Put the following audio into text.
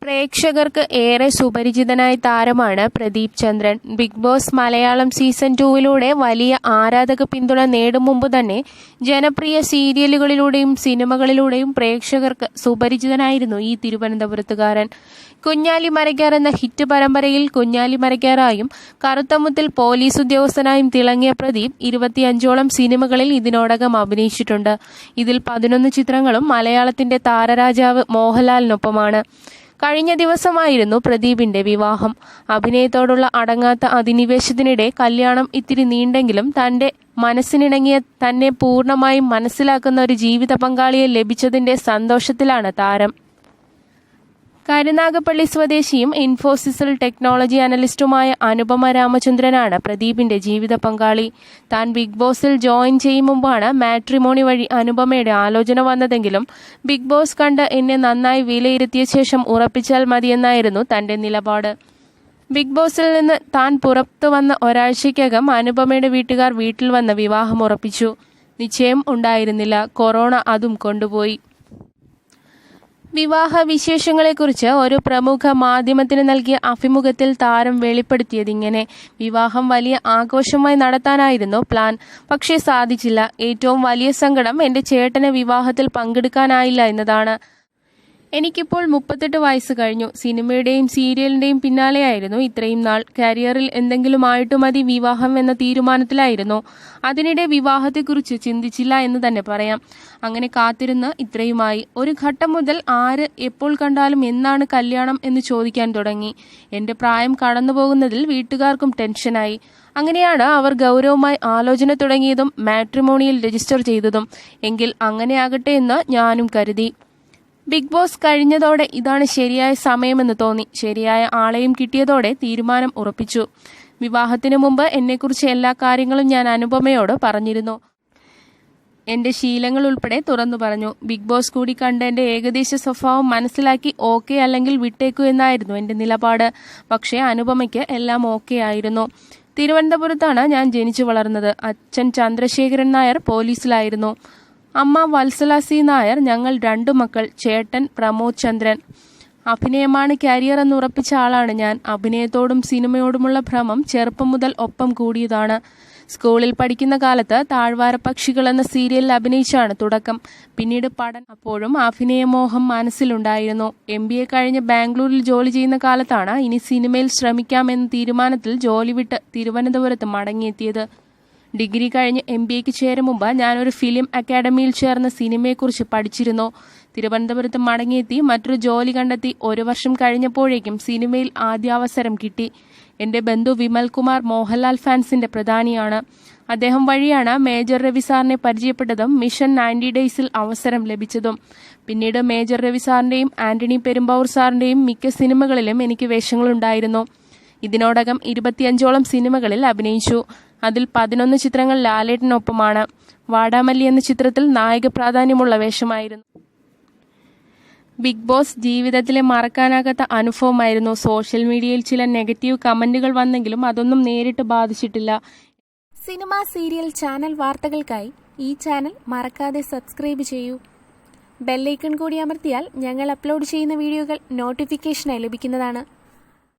പ്രേക്ഷകർക്ക് ഏറെ സുപരിചിതനായ താരമാണ് പ്രദീപ് ചന്ദ്രൻ. ബിഗ് ബോസ് മലയാളം സീസൺ 2 വലിയ ആരാധക പിന്തുണ നേടും മുമ്പ് തന്നെ ജനപ്രിയ സീരിയലുകളിലൂടെയും സിനിമകളിലൂടെയും പ്രേക്ഷകർക്ക് സുപരിചിതനായിരുന്നു ഈ തിരുവനന്തപുരത്തുകാരൻ. കുഞ്ഞാലി മരയ്ക്കാർ എന്ന ഹിറ്റ് പരമ്പരയിൽ കുഞ്ഞാലി മരയ്ക്കാറായും കറുത്തമുത്തിൽ പോലീസ് ഉദ്യോഗസ്ഥനായും തിളങ്ങിയ പ്രദീപ് 25ഓളം സിനിമകളിൽ ഇതിനോടകം അഭിനയിച്ചിട്ടുണ്ട്. ഇതിൽ 11 ചിത്രങ്ങളും മലയാളത്തിന്റെ താരരാജാവ് മോഹൻലാലിനൊപ്പമാണ്. കഴിഞ്ഞ ദിവസമായിരുന്നു പ്രദീപിന്റെ വിവാഹം. അഭിനയത്തോടുള്ള അടങ്ങാത്ത അധിനിവേശത്തിനിടെ കല്യാണം ഇത്തിരി നീണ്ടെങ്കിലും തന്റെ മനസ്സിനിണങ്ങിയ തന്നെ പൂർണ്ണമായും മനസ്സിലാക്കുന്ന ഒരു ജീവിത പങ്കാളിയെ ലഭിച്ചതിന്റെ സന്തോഷത്തിലാണ് താരം. കരുനാഗപ്പള്ളി സ്വദേശിയും ഇൻഫോസിസിൽ ടെക്നോളജി അനലിസ്റ്റുമായ അനുപമ രാമചന്ദ്രനാണ് പ്രദീപിന്റെ ജീവിത പങ്കാളി. താൻ ബിഗ് ബോസിൽ ജോയിൻ ചെയ്യും മുമ്പാണ് മാട്രിമോണി വഴി അനുപമയുടെ ആലോചന വന്നതെങ്കിലും ബിഗ് ബോസ് കണ്ട് എന്നെ നന്നായി വിലയിരുത്തിയ ശേഷം ഉറപ്പിച്ചാൽ മതിയെന്നായിരുന്നു തന്റെ നിലപാട്. ബിഗ് ബോസിൽ നിന്ന് താൻ പുറത്തു വന്ന ഒരാഴ്ചയ്ക്കകം അനുപമയുടെ വീട്ടുകാർ വീട്ടിൽ വന്ന് വിവാഹം ഉറപ്പിച്ചു. നിശ്ചയം ഉണ്ടായിരുന്നില്ല. കൊറോണ അതും കൊണ്ടുപോയി. വിവാഹ വിശേഷങ്ങളെക്കുറിച്ച് ഒരു പ്രമുഖ മാധ്യമത്തിന് നൽകിയ അഭിമുഖത്തിൽ താരം വെളിപ്പെടുത്തിയതിങ്ങനെ: വിവാഹം വലിയ ആഘോഷമായി നടത്താനായിരുന്നു പ്ലാൻ, പക്ഷേ സാധിച്ചില്ല. ഏറ്റവും വലിയ സങ്കടം എന്റെ ചേട്ടന് വിവാഹത്തിൽ പങ്കെടുക്കാനായില്ല എന്നതാണ്. എനിക്കിപ്പോൾ 38 വയസ്സ് കഴിഞ്ഞു. സിനിമയുടെയും സീരിയലിന്റെയും പിന്നാലെയായിരുന്നു ഇത്രയും നാൾ. കരിയറിൽ എന്തെങ്കിലും ആയിട്ടു മതി വിവാഹം എന്ന തീരുമാനത്തിലായിരുന്നു. അതിനിടെ വിവാഹത്തെക്കുറിച്ച് ചിന്തിച്ചില്ല എന്ന് തന്നെ പറയാം. അങ്ങനെ കാത്തിരുന്ന് ഇത്രയുമായി. ഒരു ഘട്ടം മുതൽ ആര് എപ്പോൾ കണ്ടാലും എന്നാണ് കല്യാണം എന്ന് ചോദിക്കാൻ തുടങ്ങി. എന്റെ പ്രായം കടന്നുപോകുന്നതിൽ വീട്ടുകാർക്കും ടെൻഷനായി. അങ്ങനെയാണ് അവർ ഗൗരവമായി ആലോചന തുടങ്ങിയതും മാട്രിമോണിയിൽ രജിസ്റ്റർ ചെയ്തതും. എങ്കിൽ അങ്ങനെയാകട്ടെ എന്ന് ഞാനും കരുതി. ബിഗ് ബോസ് കഴിഞ്ഞതോടെ ഇതാണ് ശരിയായ സമയമെന്ന് തോന്നി. ശരിയായ ആളെയും കിട്ടിയതോടെ തീരുമാനം ഉറപ്പിച്ചു. വിവാഹത്തിനു മുമ്പ് എന്നെക്കുറിച്ച് എല്ലാ കാര്യങ്ങളും ഞാൻ അനുപമയോട് പറഞ്ഞിരുന്നു. എന്റെ ശീലങ്ങൾ ഉൾപ്പെടെ തുറന്നു പറഞ്ഞു. ബിഗ് ബോസ് കൂടി കണ്ട് എന്റെ ഏകദേശ സ്വഭാവം മനസ്സിലാക്കി ഓക്കെ അല്ലെങ്കിൽ വിട്ടേക്കൂ എന്നായിരുന്നു എന്റെ നിലപാട്. പക്ഷേ അനുപമയ്ക്ക് എല്ലാം ഓക്കെ ആയിരുന്നു. തിരുവനന്തപുരത്താണ് ഞാൻ ജനിച്ചു വളർന്നത്. അച്ഛൻ ചന്ദ്രശേഖരൻ നായർ പോലീസിലായിരുന്നു. അമ്മ വത്സല സി നായർ. ഞങ്ങൾ 2 മക്കൾ. ചേട്ടൻ പ്രമോദ് ചന്ദ്രൻ. അഭിനയമാണ് കരിയർ എന്ന് ഉറപ്പിച്ച ആളാണ് ഞാൻ. അഭിനയത്തോടും സിനിമയോടുമുള്ള ഭ്രമം ചെറുപ്പം മുതൽ ഒപ്പം കൂടിയതാണ്. സ്കൂളിൽ പഠിക്കുന്ന കാലത്ത് താഴ്വാരപ്പക്ഷികൾ എന്ന സീരിയലിൽ അഭിനയിച്ചാണ് തുടക്കം. പിന്നീട് പഠനം. അപ്പോഴും അഭിനയമോഹം മനസ്സിലുണ്ടായിരുന്നു. MBA കഴിഞ്ഞ് ബാംഗ്ലൂരിൽ ജോലി ചെയ്യുന്ന കാലത്താണ് ഇനി സിനിമയിൽ ശ്രമിക്കാമെന്ന തീരുമാനത്തിൽ ജോലി വിട്ട് തിരുവനന്തപുരത്ത് മടങ്ങിയെത്തിയത്. ഡിഗ്രി കഴിഞ്ഞ് MBAക്ക് ചേരും മുമ്പ് ഞാനൊരു ഫിലിം അക്കാഡമിയിൽ ചേർന്ന് സിനിമയെക്കുറിച്ച് പഠിച്ചിരുന്നു. തിരുവനന്തപുരത്ത് മടങ്ങിയെത്തി മറ്റൊരു ജോലി കണ്ടെത്തി. 1 വർഷം കഴിഞ്ഞപ്പോഴേക്കും സിനിമയിൽ ആദ്യാവസരം കിട്ടി. എന്റെ ബന്ധു വിമൽകുമാർ മോഹൻലാൽ ഫാൻസിന്റെ പ്രധാനിയാണ്. അദ്ദേഹം വഴിയാണ് മേജർ രവി സാറിനെ പരിചയപ്പെട്ടതും മിഷൻ 90 ഡേയ്സിൽ അവസരം ലഭിച്ചതും. പിന്നീട് മേജർ രവി സാറിന്റെയും ആന്റണി പെരുമ്പാവൂർ സാറിന്റെയും മിക്ക സിനിമകളിലും എനിക്ക് വേഷങ്ങളുണ്ടായിരുന്നു. ഇതിനോടകം 25ഓളം സിനിമകളിൽ അഭിനയിച്ചു. അതിൽ 11 ചിത്രങ്ങൾ ലാലേട്ടനൊപ്പമാണ്. വാടാമല്ലി എന്ന ചിത്രത്തിൽ നായക പ്രാധാന്യമുള്ള വേഷമായിരുന്നു. ബിഗ് ബോസ് ജീവിതത്തിലെ മറക്കാനാകാത്ത അനുഭവമായിരുന്നു. സോഷ്യൽ മീഡിയയിൽ ചില നെഗറ്റീവ് കമന്റുകൾ വന്നെങ്കിലും അതൊന്നും നേരിട്ട് ബാധിച്ചിട്ടില്ല. സിനിമ, സീരിയൽ, ചാനൽ വാർത്തകൾക്കായി ഈ ചാനൽ മറക്കാതെ സബ്സ്ക്രൈബ് ചെയ്യൂ. ബെല്ലൈക്കൺ കൂടി അമർത്തിയാൽ ഞങ്ങൾ അപ്ലോഡ് ചെയ്യുന്ന വീഡിയോകൾ നോട്ടിഫിക്കേഷനായി ലഭിക്കുന്നതാണ്.